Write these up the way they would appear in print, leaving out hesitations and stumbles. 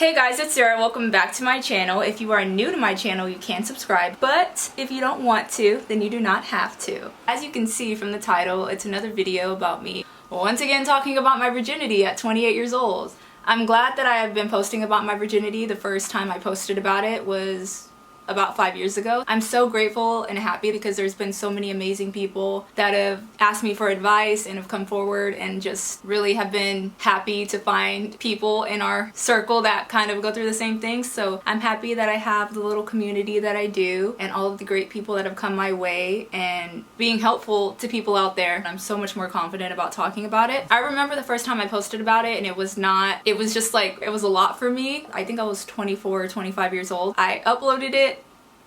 Hey guys, it's Sarah. Welcome back to my channel. If you are new to my channel, you can subscribe, but if you don't want to, then you do not have to. As you can see from the title, it's another video about me once again talking about my virginity at 28 years old. I'm glad that I have been posting about my virginity. The first time I posted about it was about 5 years ago. I'm so grateful and happy because there's been so many amazing people that have asked me for advice and have come forward and just really have been happy to find people in our circle that kind of go through the same things. So I'm happy that I have the little community that I do and all of the great people that have come my way and being helpful to people out there. I'm so much more confident about talking about it. I remember the first time I posted about it and it was just like, it was a lot for me. I think I was 24 or 25 years old. I uploaded it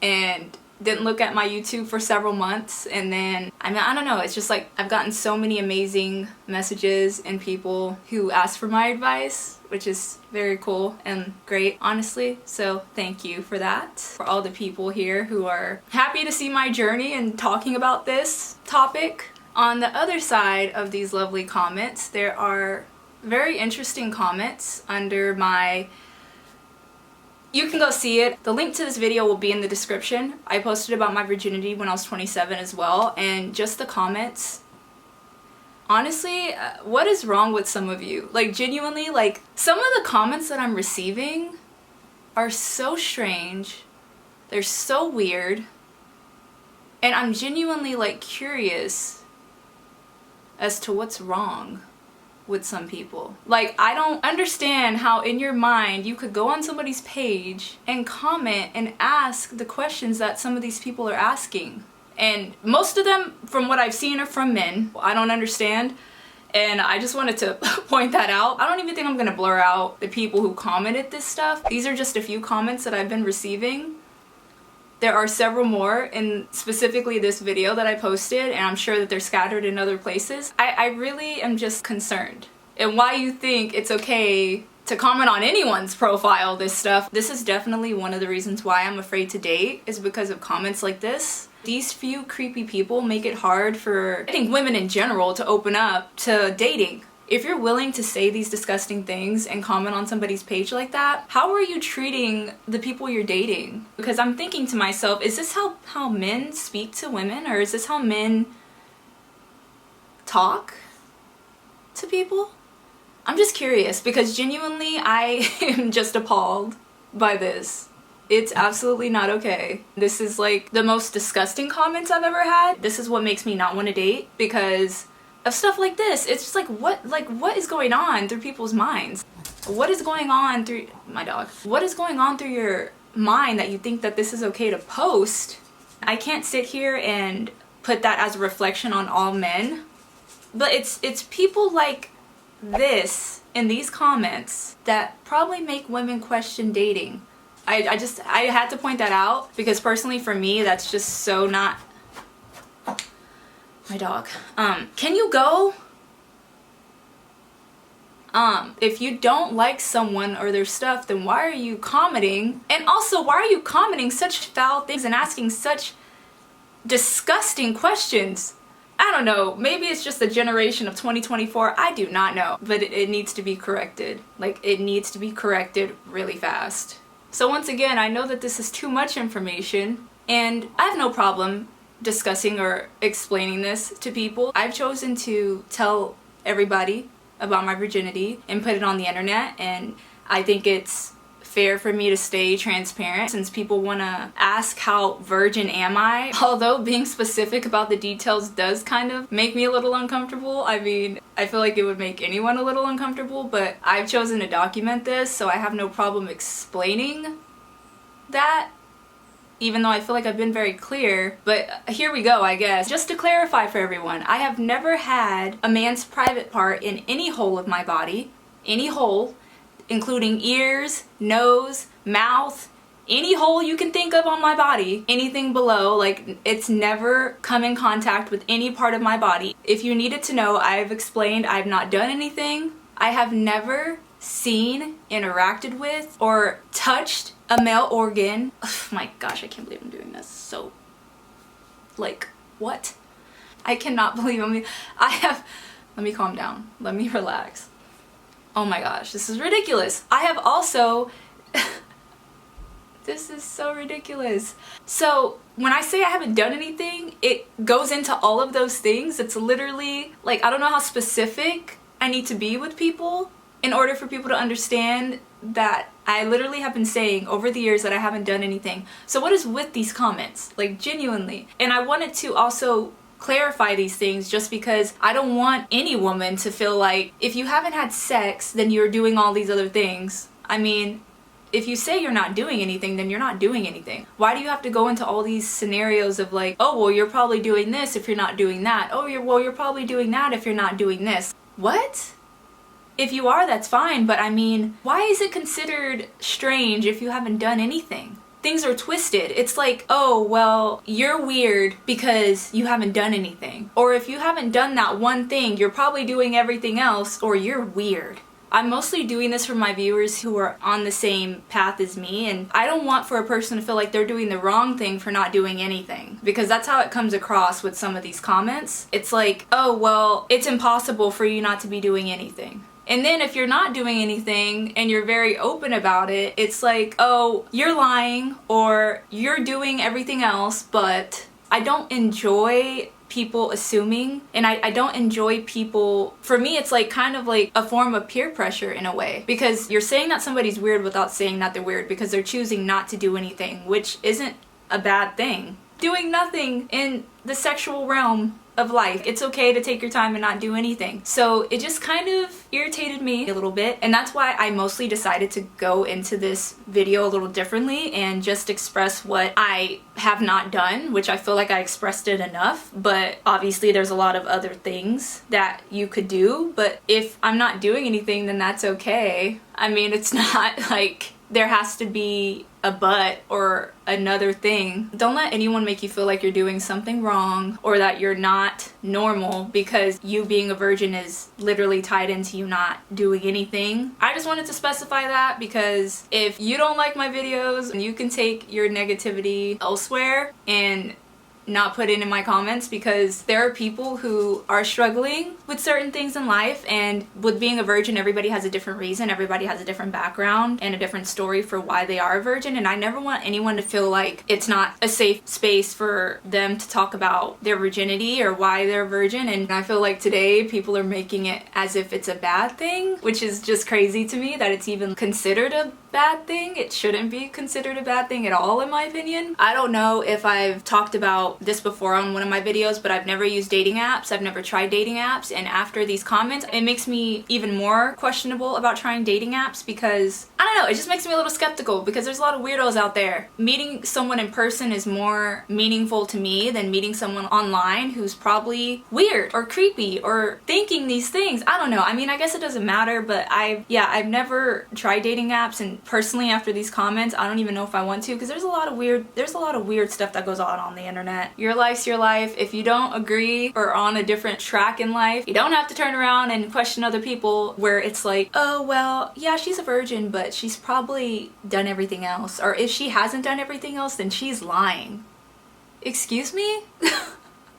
and didn't look at my YouTube for several months, and then I don't know, it's just like I've gotten so many amazing messages and people who ask for my advice, which is very cool and great, honestly. So thank you for that. For all the people here who are happy to see my journey and talking about this topic. On the other side of these lovely comments, there are very interesting comments under my... You can go see it. The link to this video will be in the description. I posted about my virginity when I was 27 as well, and just the comments. Honestly, what is wrong with some of you? Like, genuinely, like, some of the comments that I'm receiving are so strange. They're so weird. And I'm genuinely, like, curious as to what's wrong with some people. Like, I don't understand how in your mind you could go on somebody's page and comment and ask the questions that some of these people are asking. And most of them, from what I've seen, are from men. I don't understand. And I just wanted to point that out. I don't even think I'm gonna blur out the people who commented this stuff. These are just a few comments that I've been receiving. There are several more in specifically this video that I posted, and I'm sure that they're scattered in other places. I really am just concerned. And why you think it's okay to comment on anyone's profile, this stuff. This is definitely one of the reasons why I'm afraid to date, is because of comments like this. These few creepy people make it hard for, I think, women in general to open up to dating. If you're willing to say these disgusting things and comment on somebody's page like that, how are you treating the people you're dating? Because I'm thinking to myself, is this how men speak to women? Or is this how men talk to people? I'm just curious, because genuinely I am just appalled by this. It's absolutely not okay. This is like the most disgusting comments I've ever had. This is what makes me not want to date, because of stuff like this. It's just like what is going on through people's minds? What is going on through my dog? What is going on through your mind that you think that this is okay to post? I can't sit here and put that as a reflection on all men, but it's people like this in these comments that probably make women question dating. I had to point that out, because personally for me that's just so not... My dog. Can you go? If you don't like someone or their stuff, then why are you commenting? And also, why are you commenting such foul things and asking such disgusting questions? I don't know. Maybe it's just the generation of 2024. I do not know. But it needs to be corrected. Like, it needs to be corrected really fast. So once again, I know that this is too much information, and I have no problem discussing or explaining this to people. I've chosen to tell everybody about my virginity and put it on the internet, and I think it's fair for me to stay transparent, since people want to ask how virgin am I. Although being specific about the details does kind of make me a little uncomfortable. I mean, I feel like it would make anyone a little uncomfortable, but I've chosen to document this, so I have no problem explaining that, even though I feel like I've been very clear. But here we go, I guess. Just to clarify for everyone, I have never had a man's private part in any hole of my body. Any hole, including ears, nose, mouth, any hole you can think of on my body. Anything below, like, it's never come in contact with any part of my body. If you needed to know, I've explained I've not done anything. I have never seen, interacted with, or touched a male organ. Oh my gosh, I can't believe I'm doing this. So, like, what? I cannot believe let me calm down. Let me relax. Oh my gosh, this is ridiculous. I have also This is so ridiculous. So when I say I haven't done anything, it goes into all of those things. It's literally like, I don't know how specific I need to be with people in order for people to understand that I literally have been saying over the years that I haven't done anything. So what is with these comments? Like, genuinely. And I wanted to also clarify these things just because I don't want any woman to feel like if you haven't had sex, then you're doing all these other things. I mean, if you say you're not doing anything, then you're not doing anything. Why do you have to go into all these scenarios of like, oh, well, you're probably doing this if you're not doing that. Oh, you're probably doing that if you're not doing this. What? If you are, that's fine, but I mean, why is it considered strange if you haven't done anything? Things are twisted. It's like, oh, well, you're weird because you haven't done anything. Or if you haven't done that one thing, you're probably doing everything else, or you're weird. I'm mostly doing this for my viewers who are on the same path as me, and I don't want for a person to feel like they're doing the wrong thing for not doing anything, because that's how it comes across with some of these comments. It's like, oh, well, it's impossible for you not to be doing anything. And then if you're not doing anything and you're very open about it, it's like, oh, you're lying or you're doing everything else. But I don't enjoy people assuming, and I don't enjoy people, for me it's like kind of like a form of peer pressure in a way, because you're saying that somebody's weird without saying that they're weird because they're choosing not to do anything, which isn't a bad thing. Doing nothing in the sexual realm of life. It's okay to take your time and not do anything. So it just kind of irritated me a little bit, and that's why I mostly decided to go into this video a little differently and just express what I have not done, which I feel like I expressed it enough, but obviously there's a lot of other things that you could do, but if I'm not doing anything, then that's okay. I mean, it's not like there has to be a but or another thing. Don't let anyone make you feel like you're doing something wrong or that you're not normal because you being a virgin is literally tied into you not doing anything. I just wanted to specify that because if you don't like my videos, you can take your negativity elsewhere and not put it in my comments, because there are people who are struggling with certain things in life, and with being a virgin, everybody has a different reason, everybody has a different background and a different story for why they are a virgin, and I never want anyone to feel like it's not a safe space for them to talk about their virginity or why they're a virgin. And I feel like today people are making it as if it's a bad thing, which is just crazy to me that it's even considered a bad thing. It shouldn't be considered a bad thing at all, in my opinion. I don't know if I've talked about this before on one of my videos, but I've never used dating apps. I've never tried dating apps, and after these comments, it makes me even more questionable about trying dating apps, because I don't know, it just makes me a little skeptical, because there's a lot of weirdos out there. Meeting someone in person is more meaningful to me than meeting someone online who's probably weird or creepy or thinking these things. I don't know. I mean, I guess it doesn't matter, but I've never tried dating apps, and personally after these comments, I don't even know if I want to, because there's a lot of weird stuff that goes on the internet. Your life's your life. If you don't agree or on a different track in life, you don't have to turn around and question other people where it's like, oh, well, yeah, she's a virgin, but she's probably done everything else. Or if she hasn't done everything else, then she's lying. Excuse me?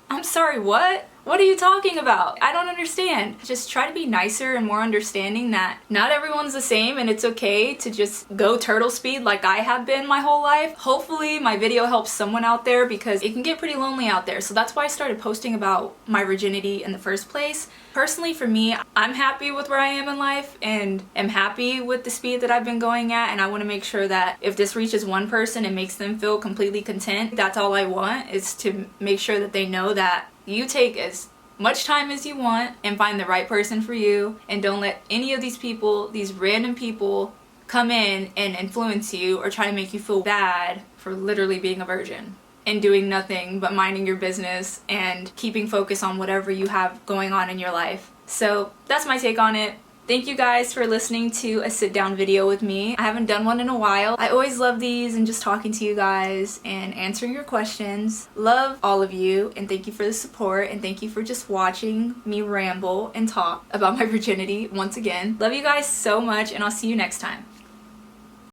I'm sorry, what? What are you talking about? I don't understand. Just try to be nicer and more understanding that not everyone's the same, and it's okay to just go turtle speed like I have been my whole life. Hopefully my video helps someone out there, because it can get pretty lonely out there. So that's why I started posting about my virginity in the first place. Personally, for me, I'm happy with where I am in life and am happy with the speed that I've been going at, and I want to make sure that if this reaches one person and makes them feel completely content, that's all I want, is to make sure that they know that you take as much time as you want and find the right person for you, and don't let any of these people, these random people, come in and influence you or try to make you feel bad for literally being a virgin and doing nothing but minding your business and keeping focus on whatever you have going on in your life. So that's my take on it. Thank you guys for listening to a sit down video with me. I haven't done one in a while. I always love these and just talking to you guys and answering your questions. Love all of you, and thank you for the support, and thank you for just watching me ramble and talk about my virginity once again. Love you guys so much, and I'll see you next time.